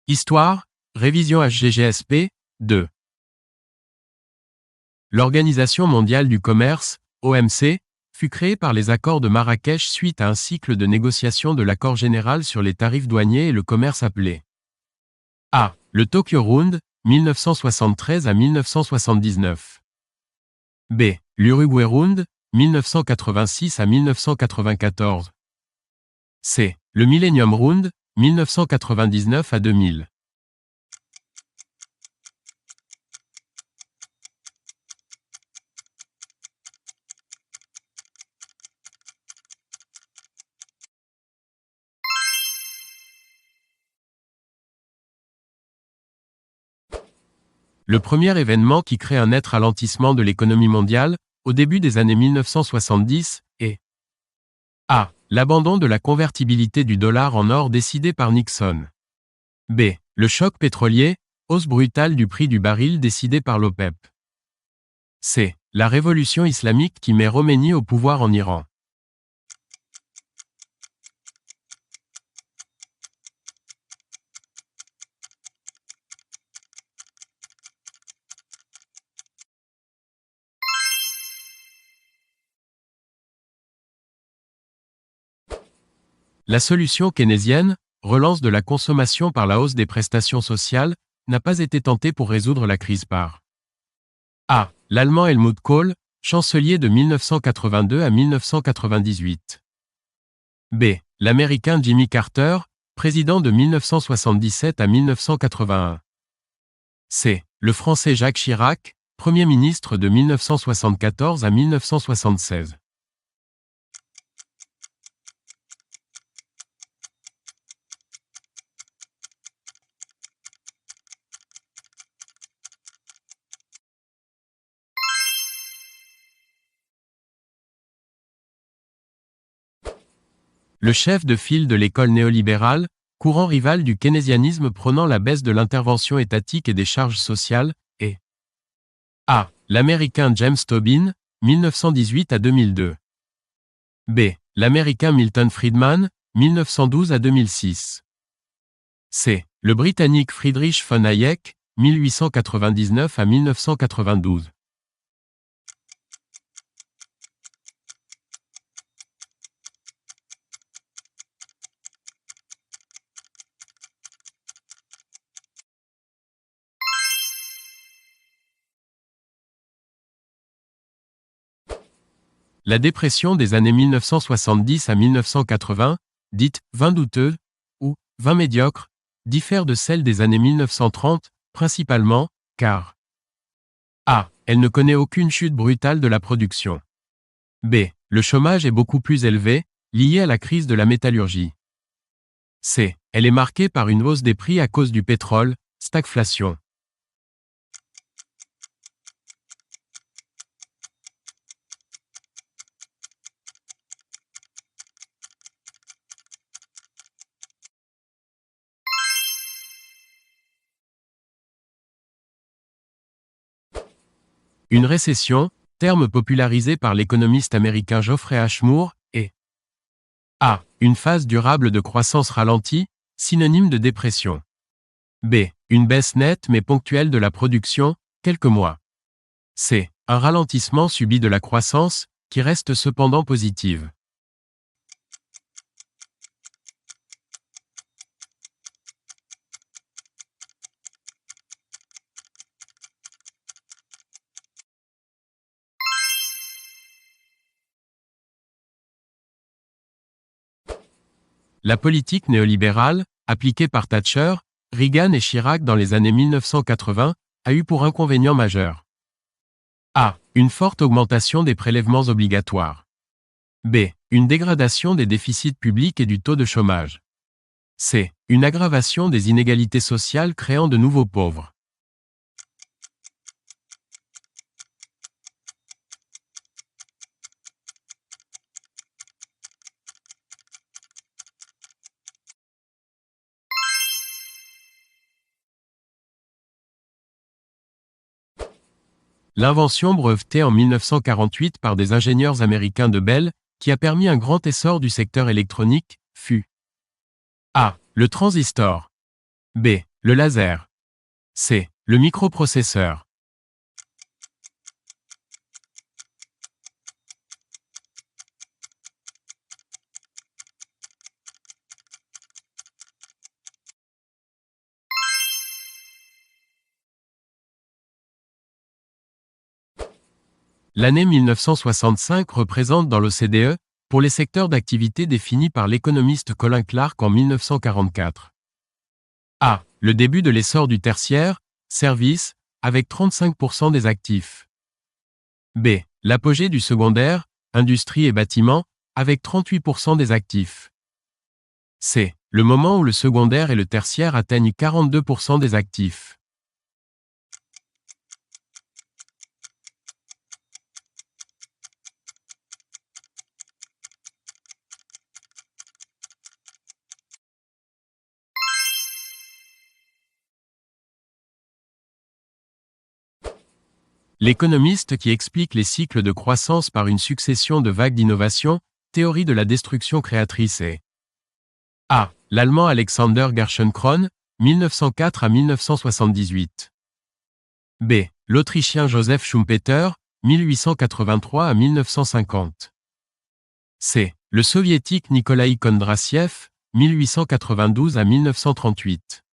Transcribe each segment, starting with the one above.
Histoire, révision HGGSP, 2. L'Organisation mondiale du commerce, OMC, fut créée par les accords de Marrakech suite à un cycle de négociation de l'accord général sur les tarifs douaniers et le commerce appelé A. Le Tokyo Round, 1973 à 1979. B. L'Uruguay Round, 1986 à 1994. C. Le Millennium Round, 1999 à 2000. Le premier événement qui crée un net ralentissement de l'économie mondiale, au début des années 1970, est A. L'abandon de la convertibilité du dollar en or décidé par Nixon. B. Le choc pétrolier, hausse brutale du prix du baril décidé par l'OPEP. C. La révolution islamique qui met Khomeini au pouvoir en Iran. La solution keynésienne, relance de la consommation par la hausse des prestations sociales, n'a pas été tentée pour résoudre la crise par A. L'Allemand Helmut Kohl, chancelier de 1982 à 1998. B. L'Américain Jimmy Carter, président de 1977 à 1981. C. Le Français Jacques Chirac, Premier ministre de 1974 à 1976. Le chef de file de l'école néolibérale, courant rival du keynésianisme prônant la baisse de l'intervention étatique et des charges sociales, est A. L'Américain James Tobin, 1918 à 2002. B. L'Américain Milton Friedman, 1912 à 2006. C. Le Britannique Friedrich von Hayek, 1899 à 1992. La dépression des années 1970 à 1980, dite vin douteux, ou vin médiocre, diffère de celle des années 1930, principalement, car A. Elle ne connaît aucune chute brutale de la production. B. Le chômage est beaucoup plus élevé, lié à la crise de la métallurgie. C. Elle est marquée par une hausse des prix à cause du pétrole, stagflation. Une récession, terme popularisé par l'économiste américain Geoffrey H. Moore, est A. Une phase durable de croissance ralentie, synonyme de dépression. B. Une baisse nette mais ponctuelle de la production, quelques mois. C. Un ralentissement subi de la croissance, qui reste cependant positive. La politique néolibérale, appliquée par Thatcher, Reagan et Chirac dans les années 1980, a eu pour inconvénient majeur A. Une forte augmentation des prélèvements obligatoires. B. Une dégradation des déficits publics et du taux de chômage. C. Une aggravation des inégalités sociales créant de nouveaux pauvres. L'invention brevetée en 1948 par des ingénieurs américains de Bell, qui a permis un grand essor du secteur électronique, fut A. Le transistor. B. Le laser. C. Le microprocesseur. L'année 1965 représente dans l'OCDE, pour les secteurs d'activité définis par l'économiste Colin Clark en 1944. A. Le début de l'essor du tertiaire, service, avec 35% des actifs. B. L'apogée du secondaire, industrie et bâtiments, avec 38% des actifs. C. Le moment où le secondaire et le tertiaire atteignent 42% des actifs. L'économiste qui explique les cycles de croissance par une succession de vagues d'innovation, théorie de la destruction créatrice est A. L'allemand Alexander Gerschenkron, 1904 à 1978. B. L'Autrichien Joseph Schumpeter, 1883 à 1950. C. Le Soviétique Nikolai Kondrassiev, 1892 à 1938.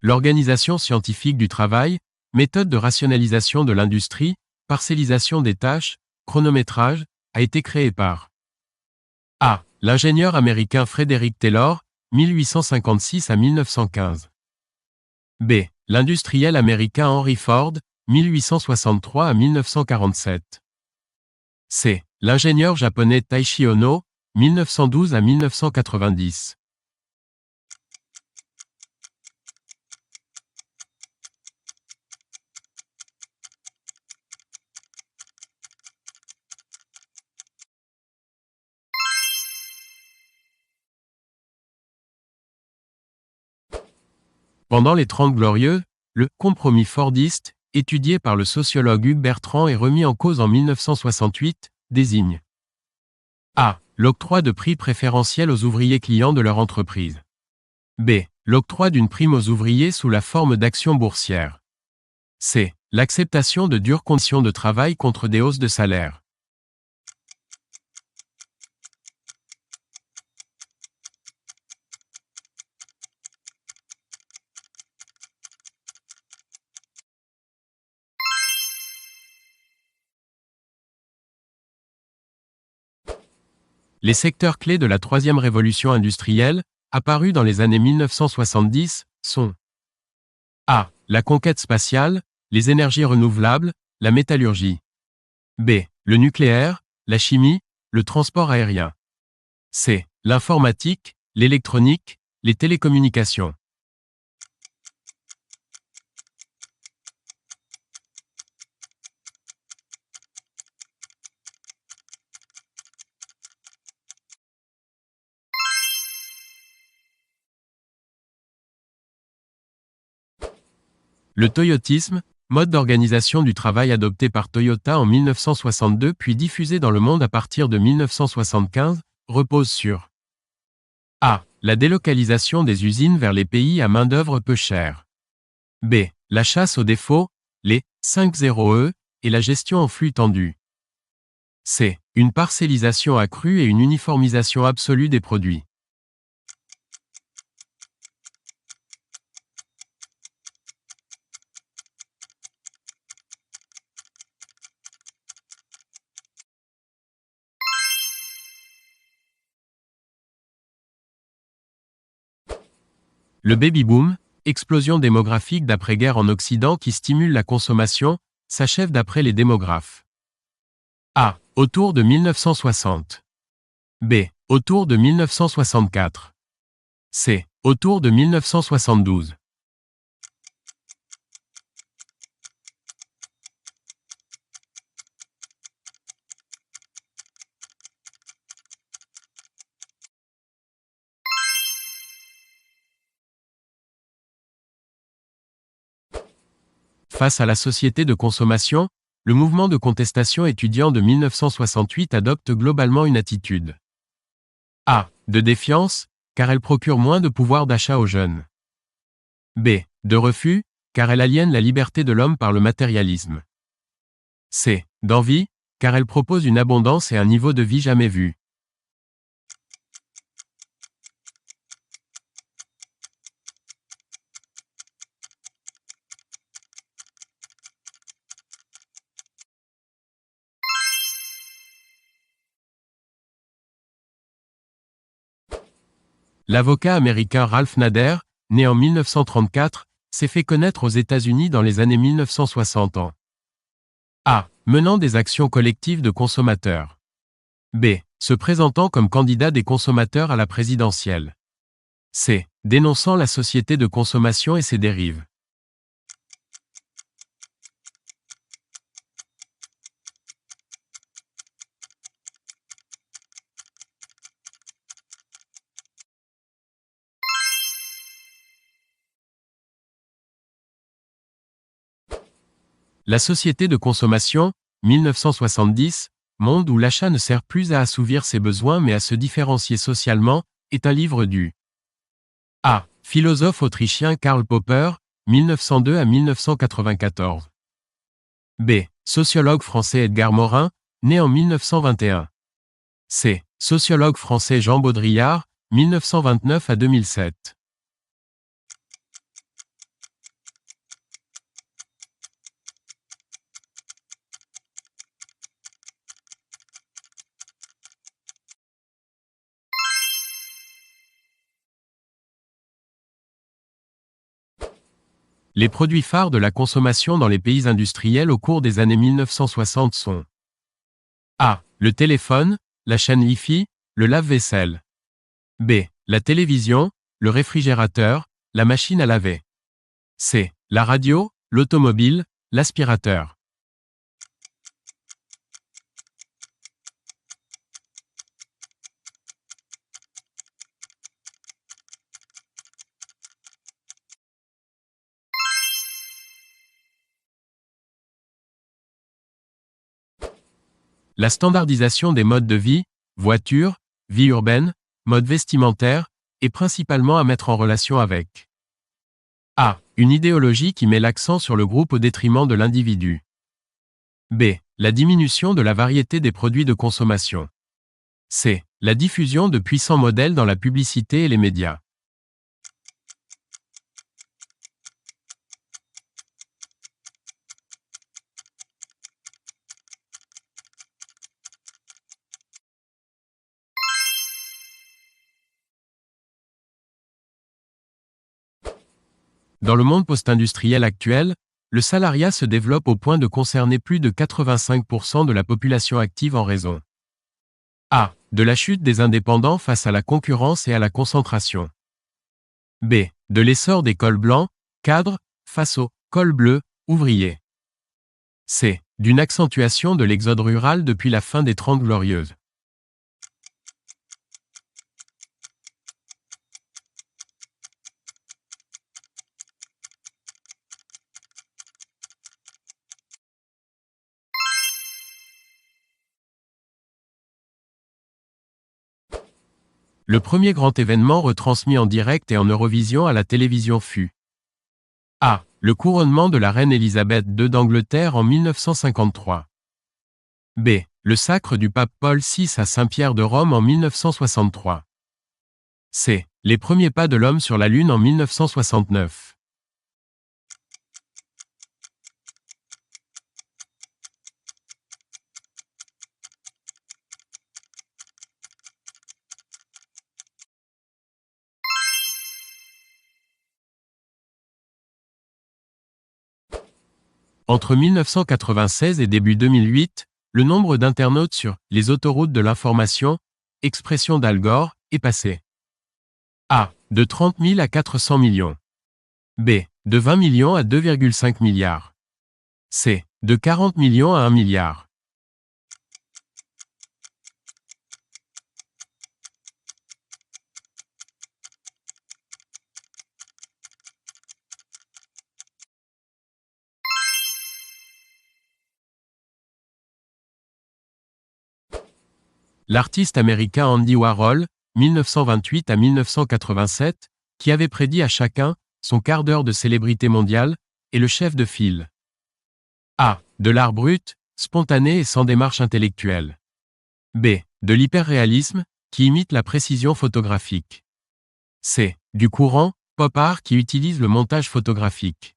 L'organisation scientifique du travail, méthode de rationalisation de l'industrie, parcellisation des tâches, chronométrage, a été créée par A. L'ingénieur américain Frederick Taylor, 1856 à 1915. B. L'industriel américain Henry Ford, 1863 à 1947. C. L'ingénieur japonais Taishi Ohno, 1912 à 1990. Pendant les Trente Glorieux, le « compromis fordiste », étudié par le sociologue Hugues Bertrand et remis en cause en 1968, désigne A. L'octroi de prix préférentiels aux ouvriers clients de leur entreprise. B. L'octroi d'une prime aux ouvriers sous la forme d'actions boursières. C. L'acceptation de dures conditions de travail contre des hausses de salaire. Les secteurs clés de la troisième révolution industrielle, apparus dans les années 1970, sont A. La conquête spatiale, les énergies renouvelables, la métallurgie. B. Le nucléaire, la chimie, le transport aérien. C. L'informatique, l'électronique, les télécommunications. Le toyotisme, mode d'organisation du travail adopté par Toyota en 1962 puis diffusé dans le monde à partir de 1975, repose sur A. La délocalisation des usines vers les pays à main-d'œuvre peu chère. B. La chasse aux défauts, les 5-0E, et la gestion en flux tendu. C. Une parcellisation accrue et une uniformisation absolue des produits. Le baby-boom, explosion démographique d'après-guerre en Occident qui stimule la consommation, s'achève d'après les démographes. A. Autour de 1960. B. Autour de 1964. C. Autour de 1972. Face à la société de consommation, le mouvement de contestation étudiant de 1968 adopte globalement une attitude A. De défiance, car elle procure moins de pouvoir d'achat aux jeunes. B. De refus, car elle aliène la liberté de l'homme par le matérialisme. C. D'envie, car elle propose une abondance et un niveau de vie jamais vu. L'avocat américain Ralph Nader, né en 1934, s'est fait connaître aux États-Unis dans les années 1960 en A. Menant des actions collectives de consommateurs. B. Se présentant comme candidat des consommateurs à la présidentielle. C. Dénonçant la société de consommation et ses dérives. La société de consommation, 1970, monde où l'achat ne sert plus à assouvir ses besoins mais à se différencier socialement, est un livre du A. Philosophe autrichien Karl Popper, 1902 à 1994. B. Sociologue français Edgar Morin, né en 1921. C. Sociologue français Jean Baudrillard, 1929 à 2007. Les produits phares de la consommation dans les pays industriels au cours des années 1960 sont A. Le téléphone, la chaîne Wi-Fi, le lave-vaisselle. B. La télévision, le réfrigérateur, la machine à laver. C. La radio, l'automobile, l'aspirateur. La standardisation des modes de vie, voiture, vie urbaine, mode vestimentaire, est principalement à mettre en relation avec A. Une idéologie qui met l'accent sur le groupe au détriment de l'individu. B. La diminution de la variété des produits de consommation. C. La diffusion de puissants modèles dans la publicité et les médias. Dans le monde post-industriel actuel, le salariat se développe au point de concerner plus de 85% de la population active en raison A. De la chute des indépendants face à la concurrence et à la concentration. B. De l'essor des cols blancs, cadres, face aux cols bleus, ouvriers. C. D'une accentuation de l'exode rural depuis la fin des Trente Glorieuses. Le premier grand événement retransmis en direct et en Eurovision à la télévision fut A. Le couronnement de la reine Élisabeth II d'Angleterre en 1953. B. Le sacre du pape Paul VI à Saint-Pierre de Rome en 1963. C. Les premiers pas de l'homme sur la Lune en 1969. Entre 1996 et début 2008, le nombre d'internautes sur les autoroutes de l'information, expression d'Al Gore, est passé A. De 30 000 à 400 millions. B. De 20 millions à 2,5 milliards. C. De 40 millions à 1 milliard. L'artiste américain Andy Warhol, 1928 à 1987, qui avait prédit à chacun son quart d'heure de célébrité mondiale, est le chef de file. A. De l'art brut, spontané et sans démarche intellectuelle. B. De l'hyperréalisme, qui imite la précision photographique. C. Du courant, pop art qui utilise le montage photographique.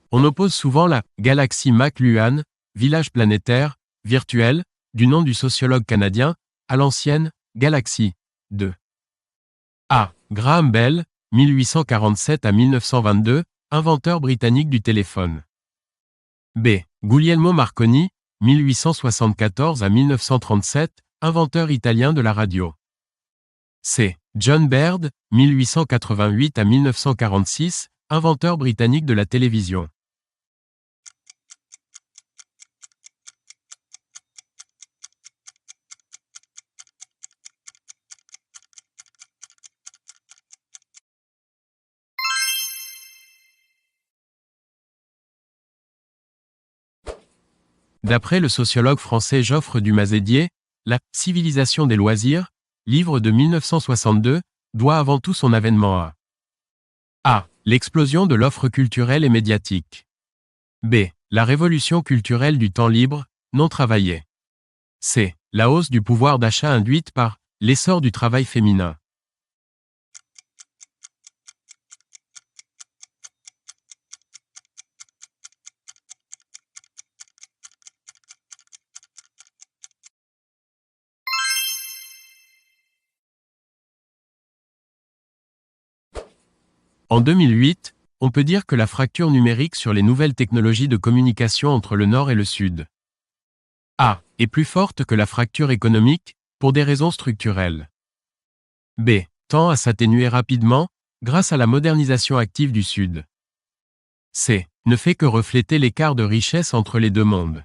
On oppose souvent la galaxie McLuhan, village planétaire, virtuel, du nom du sociologue canadien, à l'ancienne galaxie de A. Graham Bell, 1847 à 1922, inventeur britannique du téléphone. B. Guglielmo Marconi, 1874 à 1937, inventeur italien de la radio. C. John Baird, 1888 à 1946, inventeur britannique de la télévision. D'après le sociologue français Geoffre Dumazédier, La civilisation des loisirs, livre de 1962, doit avant tout son avènement à A. L'explosion de l'offre culturelle et médiatique. B. La révolution culturelle du temps libre, non travaillé. C. La hausse du pouvoir d'achat induite par l'essor du travail féminin. En 2008, on peut dire que la fracture numérique sur les nouvelles technologies de communication entre le Nord et le Sud A. Est plus forte que la fracture économique, pour des raisons structurelles. B. Tend à s'atténuer rapidement, grâce à la modernisation active du Sud. C. Ne fait que refléter l'écart de richesse entre les deux mondes.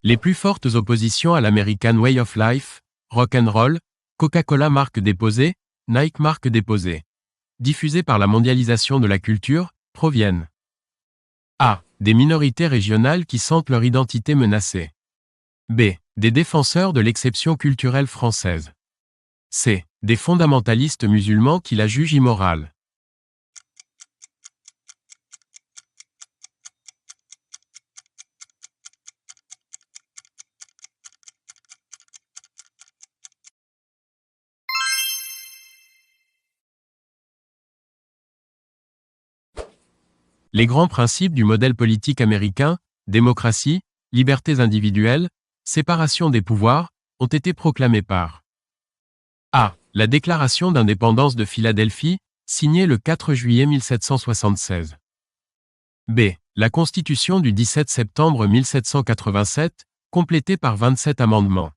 Les plus fortes oppositions à l'American Way of Life, rock and roll, Coca-Cola marque déposée, Nike marque déposée, diffusées par la mondialisation de la culture, proviennent A. Des minorités régionales qui sentent leur identité menacée. B. Des défenseurs de l'exception culturelle française. C. Des fondamentalistes musulmans qui la jugent immorale. Les grands principes du modèle politique américain, démocratie, libertés individuelles, séparation des pouvoirs, ont été proclamés par A. La Déclaration d'indépendance de Philadelphie, signée le 4 juillet 1776. B. La Constitution du 17 septembre 1787, complétée par 27 amendements.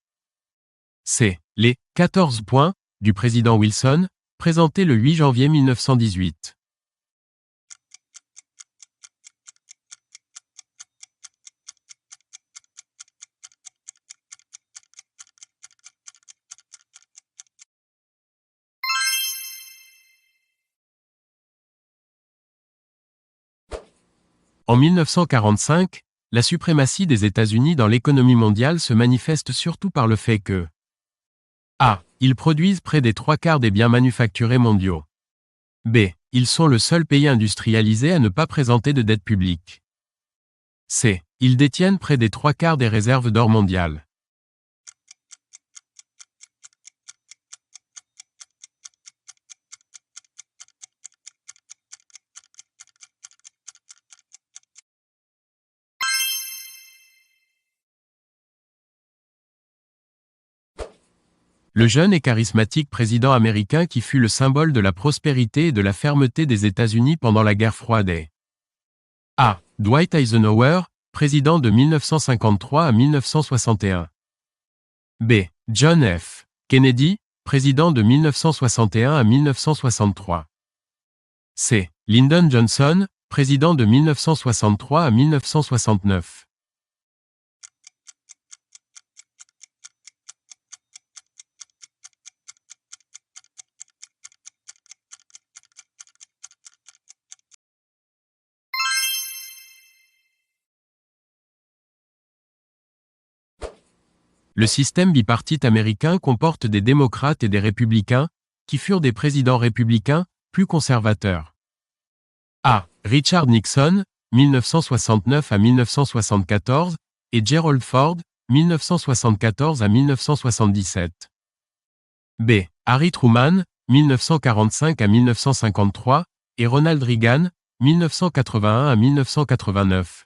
C. Les 14 points du président Wilson, présentés le 8 janvier 1918. En 1945, la suprématie des États-Unis dans l'économie mondiale se manifeste surtout par le fait que A. Ils produisent près des 3/4 des biens manufacturés mondiaux. B. Ils sont le seul pays industrialisé à ne pas présenter de dette publique. C. Ils détiennent près des 3/4 des réserves d'or mondiales. Le jeune et charismatique président américain qui fut le symbole de la prospérité et de la fermeté des États-Unis pendant la guerre froide est A. Dwight Eisenhower, président de 1953 à 1961. B. John F. Kennedy, président de 1961 à 1963. C. Lyndon Johnson, président de 1963 à 1969. Le système bipartite américain comporte des démocrates et des républicains, qui furent des présidents républicains, plus conservateurs. A. Richard Nixon, 1969 à 1974, et Gerald Ford, 1974 à 1977. B. Harry Truman, 1945 à 1953, et Ronald Reagan, 1981 à 1989.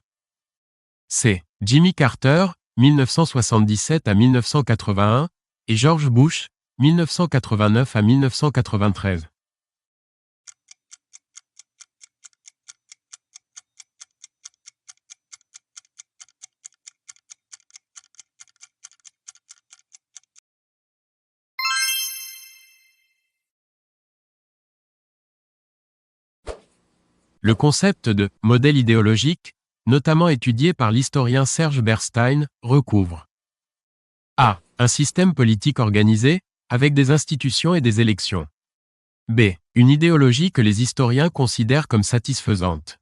C. Jimmy Carter, 1977 à 1981, et George Bush, 1989 à 1993. Le concept de « modèle idéologique », notamment étudié par l'historien Serge Bernstein, recouvre A. Un système politique organisé, avec des institutions et des élections. B. Une idéologie que les historiens considèrent comme satisfaisante.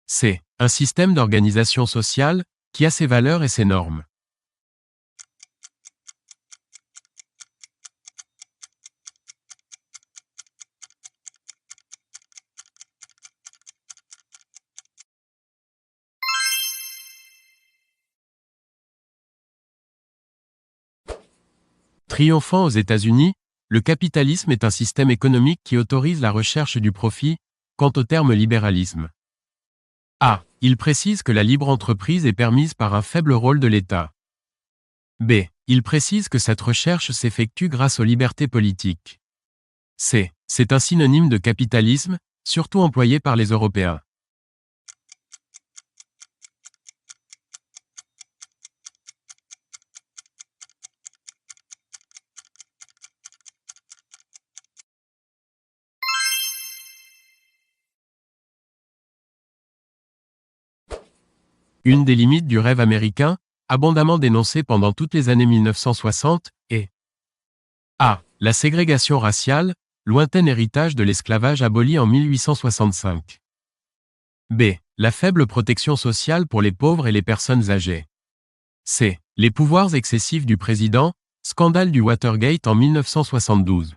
C. Un système d'organisation sociale, qui a ses valeurs et ses normes. Triomphant aux États-Unis, le capitalisme est un système économique qui autorise la recherche du profit, quant au terme libéralisme. A. Il précise que la libre entreprise est permise par un faible rôle de l'État. B. Il précise que cette recherche s'effectue grâce aux libertés politiques. C. C'est un synonyme de capitalisme, surtout employé par les Européens. Une des limites du rêve américain, abondamment dénoncée pendant toutes les années 1960, est A. La ségrégation raciale, lointain héritage de l'esclavage aboli en 1865. B. La faible protection sociale pour les pauvres et les personnes âgées. C. Les pouvoirs excessifs du président, scandale du Watergate en 1972.